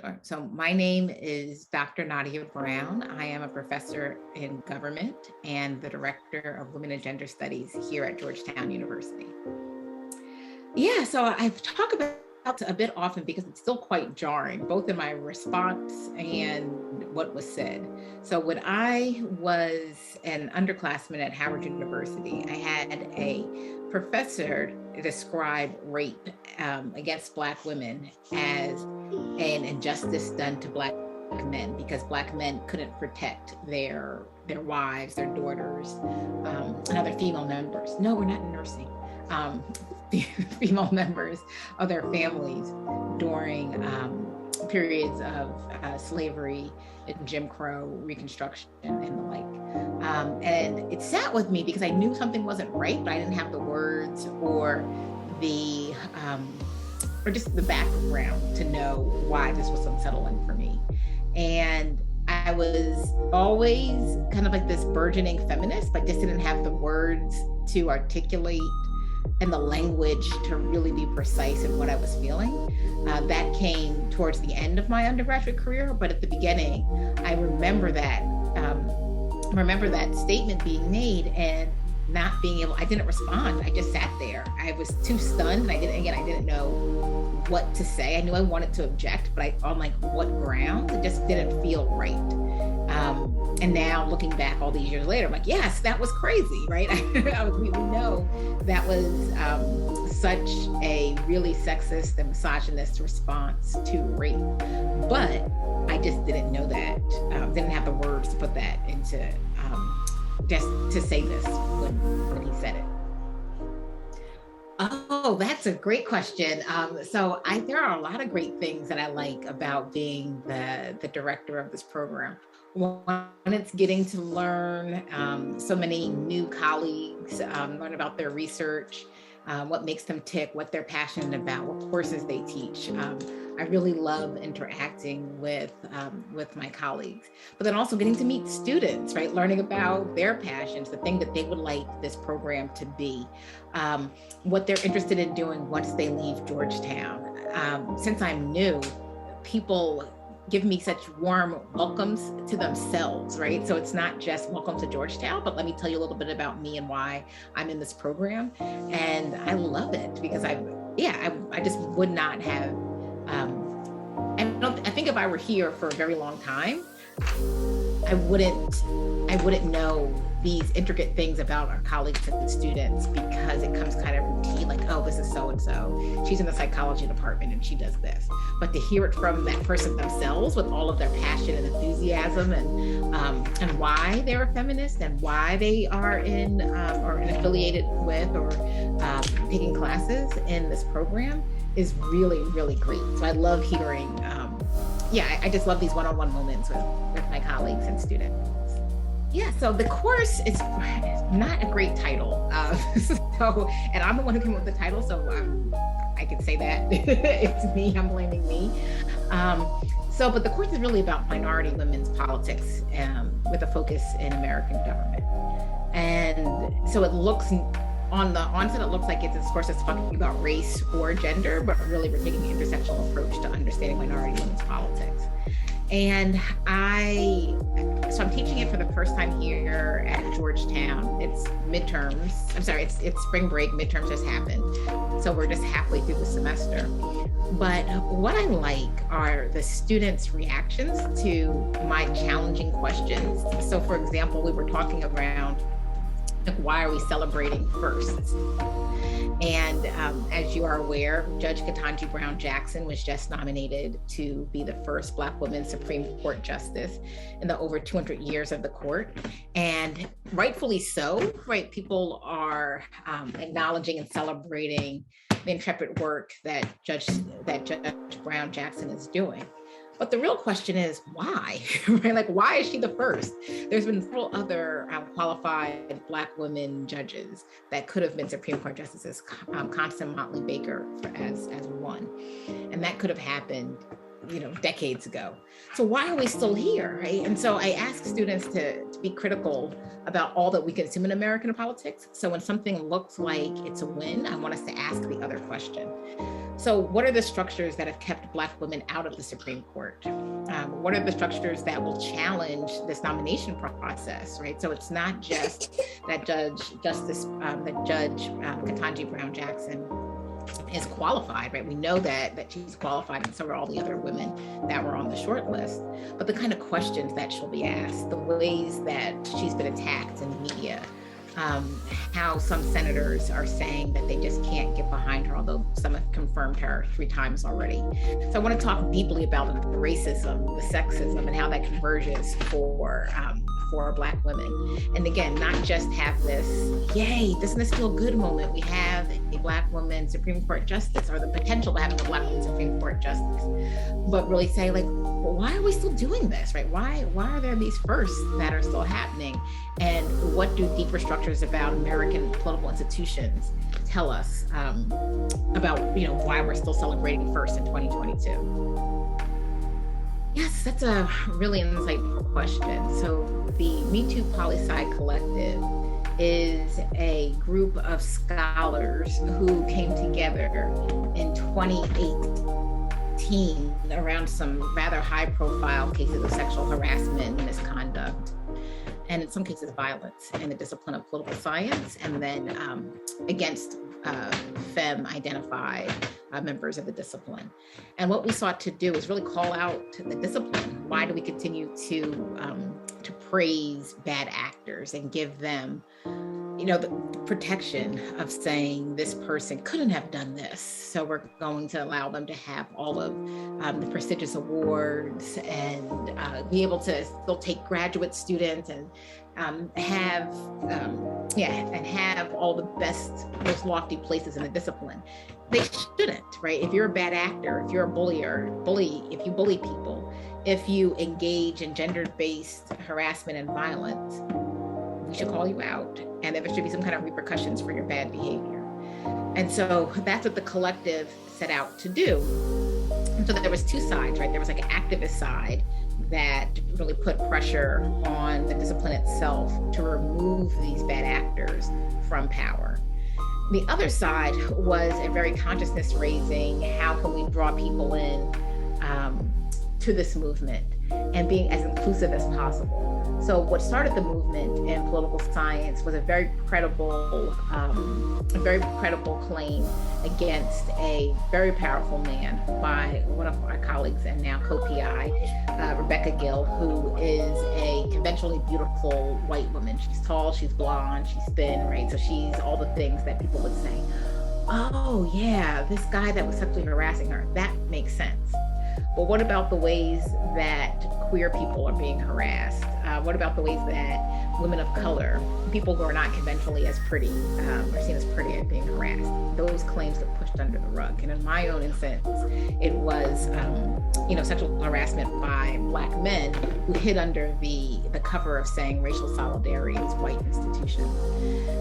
Sure. So my name is Dr. Nadia Brown. I am a professor in government and the director of Women and Gender Studies here at Georgetown University. Yeah, so I've talked about a bit often because it's still quite jarring, both in my response and what was said. So when I was an underclassman at Howard University, I had a professor describe rape against Black women as an injustice done to Black men because Black men couldn't protect their wives, their daughters, and other female members. No, we're not nursing. Female members of their families during periods of slavery and Jim Crow, Reconstruction, and the like. And it sat with me because I knew something wasn't right, but I didn't have the words or just the background to know why this was unsettling for me. And I was always kind of like this burgeoning feminist, but just didn't have the words to articulate and the language to really be precise in what I was feeling. That came towards the end of my undergraduate career, but at the beginning, I remember that statement being made and not being able, I didn't respond. I just sat there. I was too stunned. I didn't know what to say. I knew I wanted to object, but on like what ground? It just didn't feel right. And now looking back all these years later, I'm like, yes, that was crazy, right? We know that was such a really sexist and misogynist response to rape, but I just didn't know that, didn't have the words to put that into, just to say this when he said it. Oh, that's a great question. There are a lot of great things that I like about being the director of this program. One, it's getting to learn so many new colleagues, learn about their research, what makes them tick, what they're passionate about, what courses they teach. I really love interacting with my colleagues, but then also getting to meet students, right? Learning about their passions, the thing that they would like this program to be, what they're interested in doing once they leave Georgetown. Since I'm new, people give me such warm welcomes to themselves, right? So it's not just welcome to Georgetown, but let me tell you a little bit about me and why I'm in this program. And I love it because I just would not have, I think if I were here for a very long time, I wouldn't know these intricate things about our colleagues and students because it comes kind of routine, like, oh, this is so-and-so. She's in the psychology department and she does this. But to hear it from that person themselves with all of their passion and enthusiasm and why they're a feminist and why they are in or affiliated with or taking classes in this program is really, really great. So I love hearing, I just love these one-on-one moments with my colleagues and students. Yeah, so the course is not a great title. And I'm the one who came up with the title, so I can say that. It's me, I'm blaming me. But the course is really about minority women's politics with a focus in American government. And so it looks, on the onset, it looks like it's a course that's talking about race or gender, but really we're taking an intersectional approach to understanding minority women's politics. And I'm teaching it for the first time here at Georgetown. It's midterms. I'm sorry, it's spring break. Midterms just happened. So we're just halfway through the semester. But what I like are the students' reactions to my challenging questions. So for example, we were talking around why are we celebrating first? And as you are aware, Judge Ketanji Brown Jackson was just nominated to be the first Black woman Supreme Court justice in the over 200 years of the court. And rightfully so, right? People are acknowledging and celebrating the intrepid work that Judge Brown Jackson is doing. But the real question is why, right? Like, why is she the first? There's been several other qualified Black women judges that could have been Supreme Court justices, Constance Motley Baker as one. And that could have happened, decades ago. So why are we still here, right? And so I ask students to be critical about all that we consume in American politics. So when something looks like it's a win, I want us to ask the other question. So what are the structures that have kept Black women out of the Supreme Court? What are the structures that will challenge this nomination process, right? So it's not just that Judge Ketanji Brown Jackson is qualified, right? We know that she's qualified, and so are all the other women that were on the short list. But the kind of questions that she'll be asked, the ways that she's been attacked in the media, how some senators are saying that they just can't get behind her, although some have confirmed her 3 times already. So I want to talk deeply about the racism, the sexism, and how that converges for Black women. And again, not just have this, yay, doesn't this feel good moment? We have a Black woman Supreme Court justice, or the potential of having a Black woman Supreme Court justice, but really say, like, well, why are we still doing this, right? Why are there these firsts that are still happening? And what do deeper structures about American political institutions tell us about, why we're still celebrating first in 2022? Yes, that's a really insightful question. So the Me Too Polisci Collective is a group of scholars who came together in 2018 around some rather high-profile cases of sexual harassment and misconduct, and in some cases violence in the discipline of political science, and then against femme-identified members of the discipline. And what we sought to do is really call out the discipline. Why do we continue to praise bad actors and give them, the protection of saying this person couldn't have done this, so we're going to allow them to have all of the prestigious awards and be able to still take graduate students and have all the best, most lofty places in the discipline. They shouldn't, right? If you're a bad actor, if you're a if you bully people, if you engage in gender-based harassment and violence, we should call you out, and there should be some kind of repercussions for your bad behavior. And so that's what the collective set out to do. And so there was 2 sides, right? There was like an activist side that really put pressure on the discipline itself to remove these bad actors from power. The other side was a very consciousness raising, how can we draw people in to this movement and being as inclusive as possible. So what started the movement in political science was a very credible claim against a very powerful man by one of our colleagues and now co-PI, Rebecca Gill, who is a conventionally beautiful white woman. She's tall, she's blonde, she's thin, right? So she's all the things that people would say, oh yeah, this guy that was sexually harassing her, that makes sense. But what about the ways that queer people are being harassed? What about the ways that women of color, people who are not conventionally as pretty, or seen as pretty, are being harassed? Those claims get pushed under the rug. And in my own instance, it was, sexual harassment by Black men who hid under the cover of saying racial solidarity is white institution.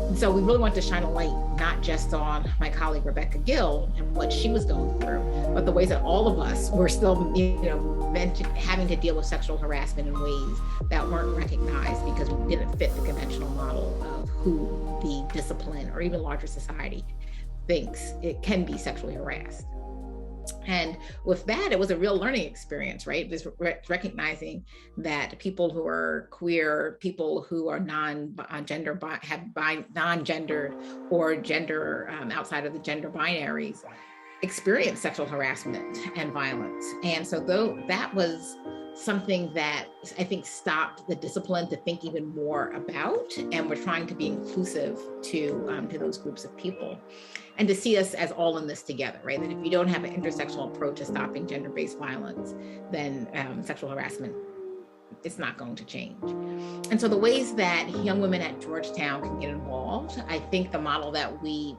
And so we really want to shine a light, not just on my colleague Rebecca Gill and what she was going through, but the ways that all of us were still, having to deal with sexual harassment in ways that weren't recognized because we didn't fit the conventional model of who the discipline or even larger society thinks it can be sexually harassed. And with that, it was a real learning experience, right? Just recognizing that people who are queer, people who are non-gender, have non-gendered or gender outside of the gender binaries, experience sexual harassment and violence. And so that was something that I think stopped the discipline to think even more about, and we're trying to be inclusive to those groups of people, and to see us as all in this together, right? That if you don't have an intersectional approach to stopping gender-based violence, then sexual harassment, it's not going to change. And so the ways that young women at Georgetown can get involved, I think the model that we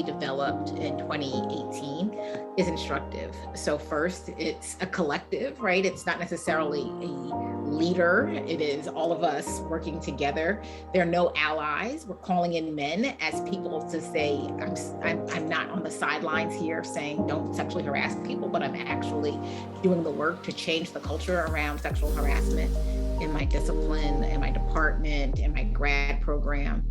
developed in 2018 is instructive. So first, it's a collective, right? It's not necessarily a leader. It is all of us working together. There are no allies. We're calling in men as people to say, I'm not on the sidelines here saying don't sexually harass people, but I'm actually doing the work to change the culture around sexual harassment in my discipline, in my department, in my grad program.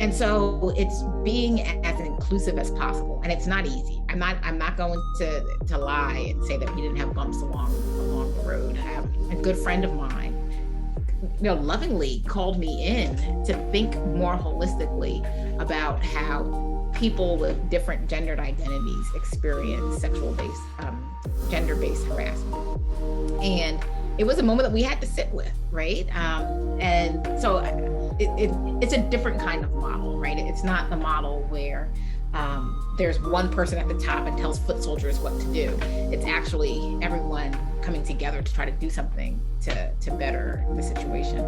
And so it's being as inclusive as possible. And it's not easy. I'm not going to lie and say that we didn't have bumps along the road. A good friend of mine, lovingly called me in to think more holistically about how people with different gendered identities experience gender-based harassment. And it was a moment that we had to sit with, right? And so it's a different kind of model, right? It's not the model where there's one person at the top and tells foot soldiers what to do. It's actually everyone coming together to try to do something to better the situation.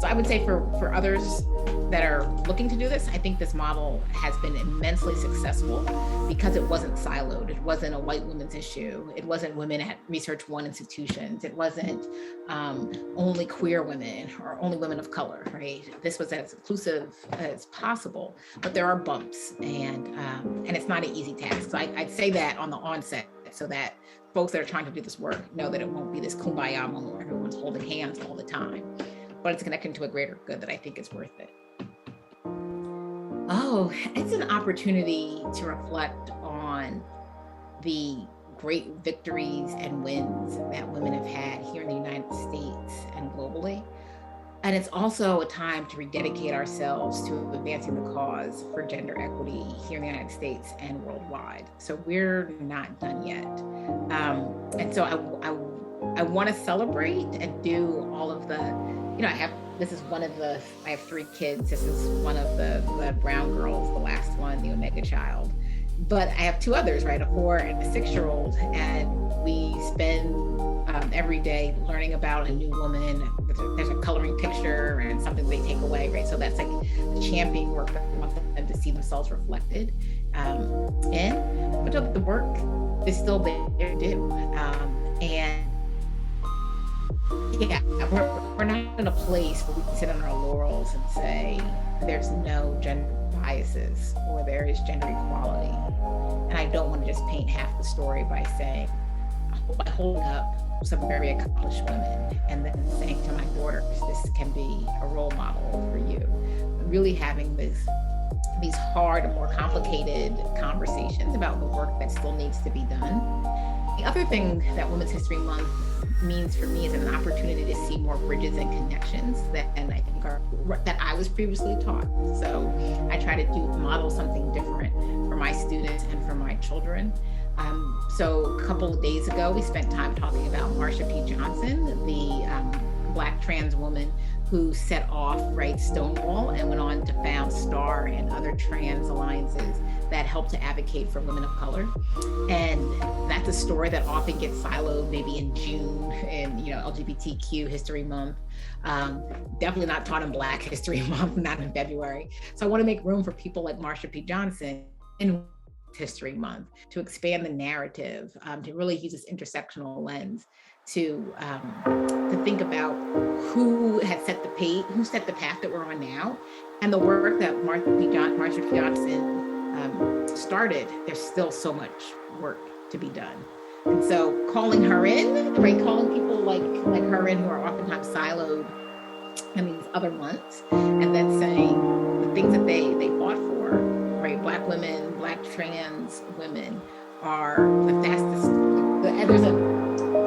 So I would say for others that are looking to do this, I think this model has been immensely successful because it wasn't siloed. It wasn't a white women's issue. It wasn't women at Research One institutions. It wasn't only queer women or only women of color, right? This was as inclusive as possible, but there are bumps, and it's not an easy task. So I'd say that on the onset, so that folks that are trying to do this work know that it won't be this kumbaya moment where everyone's holding hands all the time, but it's connecting to a greater good that I think is worth it. Oh, it's an opportunity to reflect on the great victories and wins that women have had here in the United States and globally. And it's also a time to rededicate ourselves to advancing the cause for gender equity here in the United States and worldwide. So we're not done yet. And so I want to celebrate and do all of the, I have 3 kids. This is one of the brown girls, the last one, the Omega child. But I have 2 others, right? A 4 and a 6-year-old. And we spend every day learning about a new woman. There's a coloring picture and something they take away, right? So that's like the championing work that we want them to see themselves reflected in. But the work is still there to do. And yeah, we're not in a place where we can sit on our laurels and say there's no gender biases or there is gender equality. And I don't want to just paint half the story by holding up some very accomplished women and then saying to my daughters, this can be a role model for you. Really having these hard and more complicated conversations about the work that still needs to be done. The other thing that Women's History Month means for me is an opportunity to see more bridges and connections that I was previously taught. So I try to model something different for my students and for my children. So a couple of days ago, we spent time talking about Marsha P. Johnson, the Black trans woman who set off Stonewall and went on to found STAR and other trans alliances that help to advocate for women of color. And that's a story that often gets siloed maybe in June in LGBTQ History Month. Definitely not taught in Black History Month, not in February. So I want to make room for people like Marsha P. Johnson in History Month to expand the narrative, to really use this intersectional lens to think about who set the path that we're on now, and the work that Marsha P. Johnson started. There's still so much work to be done, and so calling her in, calling people like her in who are oftentimes siloed in these other months, and then saying the things that they fought for. Black women, Black trans women are the fastest. There's a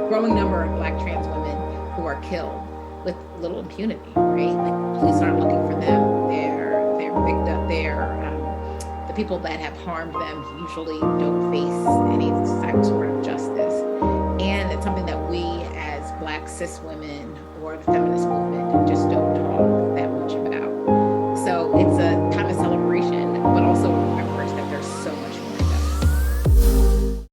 growing number of Black trans women who are killed with little impunity, right? Police aren't looking for them. The people that have harmed them usually don't face any sort of justice. And it's something that we as Black cis women or the feminist movement just don't talk that